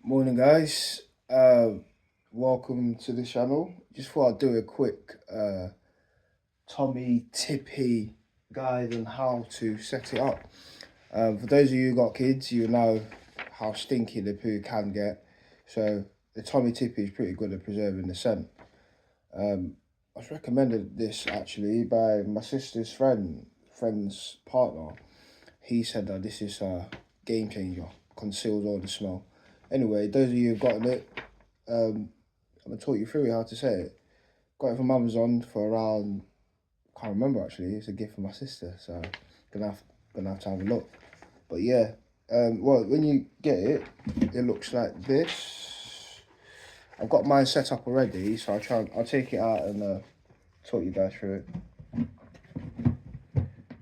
Morning, guys. Welcome to the channel. Just thought I'd do a quick Tommee Tippee guide on how to set it up. For those of you who got kids, you know how stinky the poo can get. So the Tommee Tippee is pretty good at preserving the scent. I was recommended this actually by my sister's friend's partner. He said that this is a game changer, conceals all the smell. Anyway, those of you who've gotten it, I'm gonna talk you through how to say it. Got it from Amazon for around, can't remember actually. It's a gift from my sister, so gonna have to have a look. But yeah, well, when you get it, it looks like this. I've got mine set up already, so I'll take it out and talk you guys through it.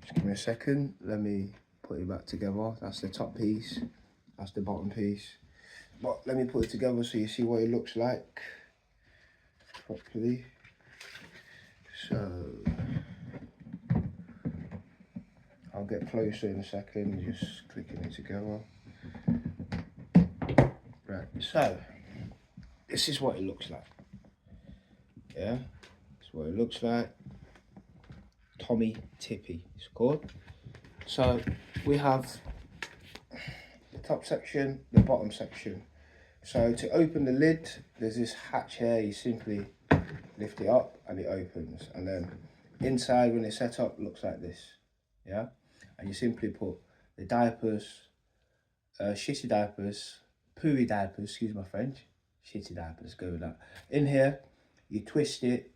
Just give me a second. Let me put it back together. That's the top piece. That's the bottom piece. But let me put it together so you see what it looks like properly. So I'll get closer in a second, just clicking it together. Right, so this is what it looks like. Yeah, this is what it looks like. Tommee Tippee, it's called. So we have the top section, the bottom section. So to open the lid, there's this hatch here. You simply lift it up and it opens, and then inside when it's set up looks like this. Yeah, and you simply put the diapers, shitty diapers, pooey diapers, excuse my French, shitty diapers, go with that, in here. You twist it,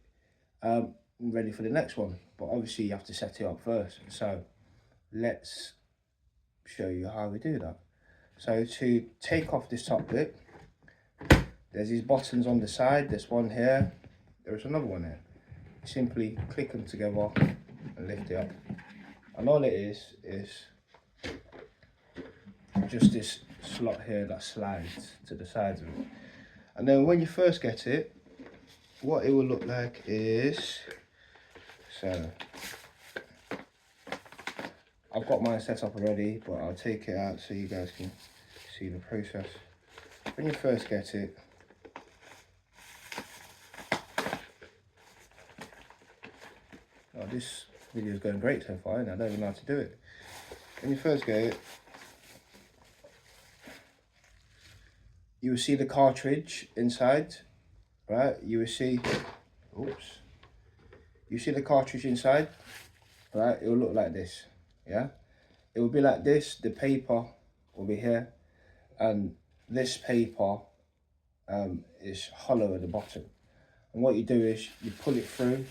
ready for the next one, but obviously you have to set it up first. So let's show you how we do that. So to take off this top bit, there's these buttons on the side. There's one here, there's another one here. Simply click them together and lift it up, and all it is just this slot here that slides to the sides of it. And then when you first get it, what it will look like is, so I've got mine set up already, but I'll take it out so you guys can see the process. When you first get it, oh, this video is going great so far, and I don't even know how to do it. When you first get it, you will see the cartridge inside, right? You will see, oops, you see the cartridge inside, right? It will look like this, yeah? It will be like this. The paper will be here, and this paper is hollow at the bottom. And what you do is you pull it through,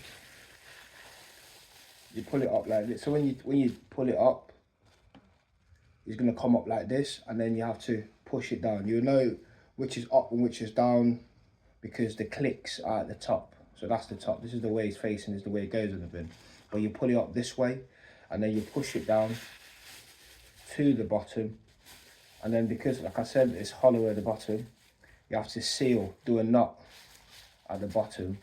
you pull it up like this. So when you pull it up, it's gonna come up like this, and then you have to push it down. You'll know which is up and which is down because the clicks are at the top. So that's the top. This is the way it's facing, this is the way it goes in the bin. But you pull it up this way, and then you push it down to the bottom. And then because, like I said, it's hollow at the bottom, you have to seal, do a knot at the bottom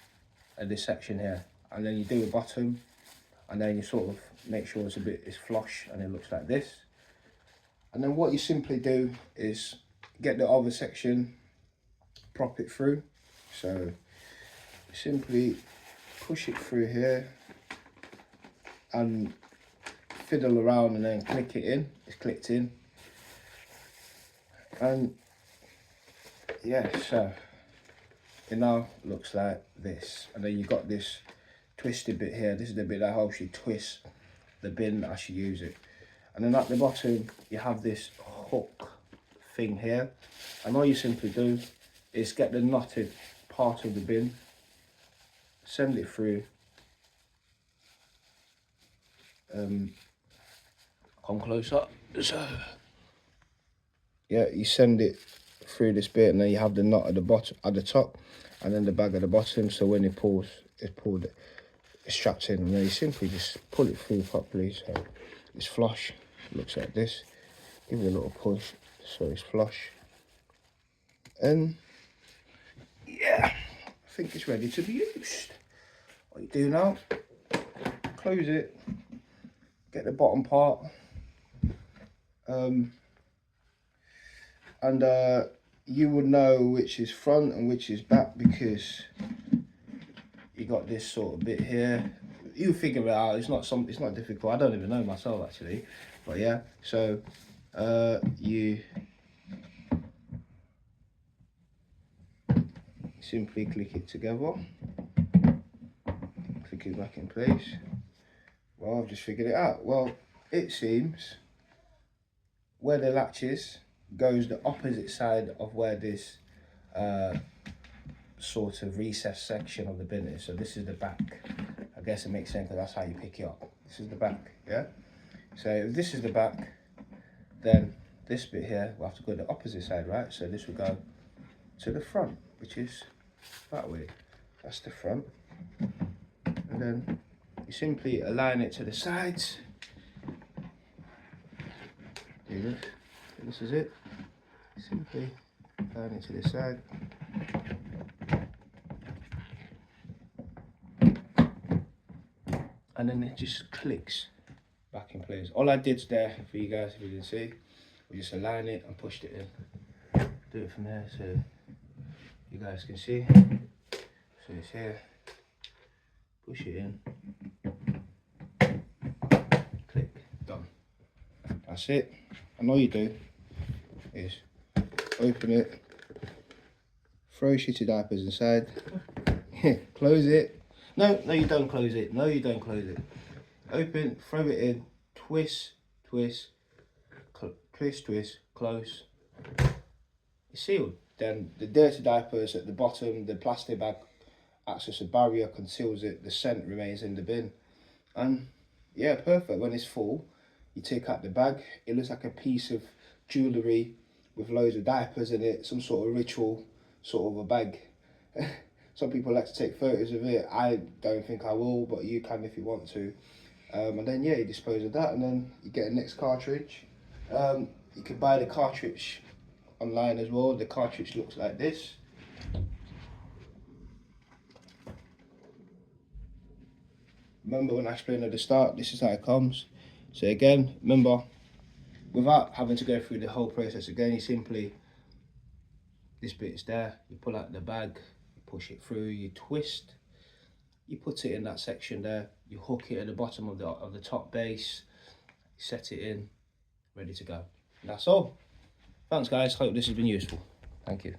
of this section here. And then you do the bottom, and then you sort of make sure it's flush, and it looks like this. And then what you simply do is get the other section, prop it through. So simply push it through here and fiddle around, and then click it in. It's clicked in, and yeah, so it now looks like this. And then you've got this twisted bit here. This is the bit that helps you twist the bin as you use it. And then at the bottom you have this hook thing here, and all you simply do is get the knotted part of the bin, send it through, come close up, so yeah, you send it through this bit, and then you have the knot at the bottom, at the top, and then the bag at the bottom. So when it pulls, it's strapped in, and then you simply just pull it through properly so it's flush. It looks like this. Give it a little push so it's flush, and yeah, I think it's ready to be used. What you do now, close it, get the bottom part, and you would know which is front and which is back, because you got this sort of bit here. You figure it out. It's not difficult. I don't even know myself actually, but yeah. So you simply click it together, click it back in place. Well, I've just figured it out. Well, it seems where the latch is goes the opposite side of where this sort of recessed section of the bin is. So this is the back. I guess it makes sense because that's how you pick it up. This is the back, yeah? So if this is the back, then this bit here will have to go to the opposite side, right? So this will go to the front, which is that way. That's the front. And then you simply align it to the sides. Do this. This is it. Simply align it to the side. And then it just clicks back in place. All I did there for you guys, if you didn't see, we just align it and pushed it in. Do it from there so you guys can see. So it's here. Push it in. Click. Done. That's it. And all you do is open it, throw shitty diapers inside, close it. No, you don't close it. No, you don't close it. Open, throw it in, twist, twist, twist, twist, close. It's sealed. Then the dirty diapers at the bottom, the plastic bag acts as a barrier, conceals it, the scent remains in the bin. And yeah, perfect. When it's full, you take out the bag, it looks like a piece of jewellery with loads of diapers in it, some sort of ritual sort of a bag. Some people like to take photos of it. I don't think I will, but you can if you want to. And then yeah, you dispose of that, and then you get a next cartridge. You can buy the cartridge online as well. The cartridge looks like this. Remember when I explained at the start, this is how it comes. So again, remember, without having to go through the whole process again, you simply, this bit is there, you pull out the bag, you push it through, you twist, you put it in that section there, you hook it at the bottom of the top base, you set it in, ready to go. And that's all. Thanks guys, hope this has been useful. Thank you.